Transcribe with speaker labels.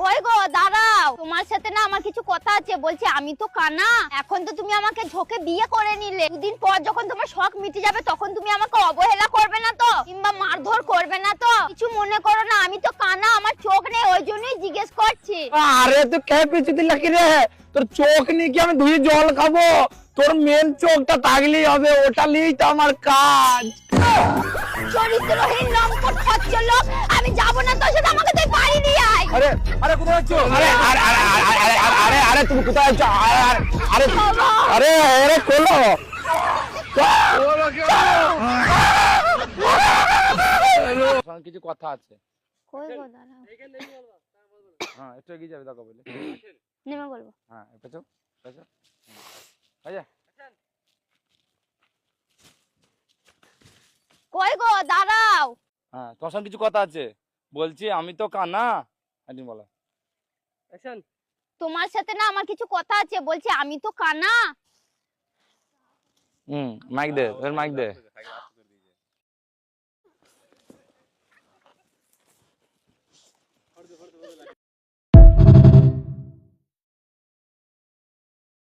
Speaker 1: ওই গো দাঁড়াও, তোমার সাথে না আমার কিছু কথা আছে। বলছি আমি তো কানা, এখন তো তুমি আমাকে ঝোঁকে বিয়ে করে নিলে, দুদিন পর যখন তোমার শখ মিটে যাবে তখন তুমি আমাকে অবহেলা করবে না তো, কিংবা মারধর করবে না তো? কিছু মনে করো না, আমি তো কানা, আমার চোখ নেই, ওই জন্যই জিজ্ঞেস করছি।
Speaker 2: আরে তুই কে পিছু দিলা কি রে? তোর চোখ নিয়ে কি আমি ধুয়ে জল খাবো? তোর মেন চোখটা থাকলেই হবে, ওটা নিয়েই তো আমার কাজ।
Speaker 1: চরিত্রহীন লম্পট খচ্চ লোক, আমি যাবো না তোর সাথে, আমাকে তুই বাড়ি নিয়ে আয়।
Speaker 2: আরে আরে কোথায় যাচ্ছ? আরে আরে আরে আরে আরে আরে তুমি কোথায় যাচ্ছ? আরে আরে আরে খোলো। কিছু কথা আছে।
Speaker 1: কই গো দাঁড়াও,
Speaker 2: হ্যাঁ একটু এগিয়ে যাবে, দেখো বলে।
Speaker 1: নেমে বলবো।
Speaker 2: হ্যাঁ পেছো পেছো। আচ্ছা
Speaker 1: কই গো দাঁড়াও।
Speaker 2: হ্যাঁ তোমার সঙ্গে কিছু কথা আছে। বলছি আমি তো কানা। একদিন বলো। অ্যাকশন।
Speaker 1: তোমার সাথে না আমার কিছু কথা আছে। বলছি আমি তো কানা।
Speaker 2: মাইক দে, মাইক দে।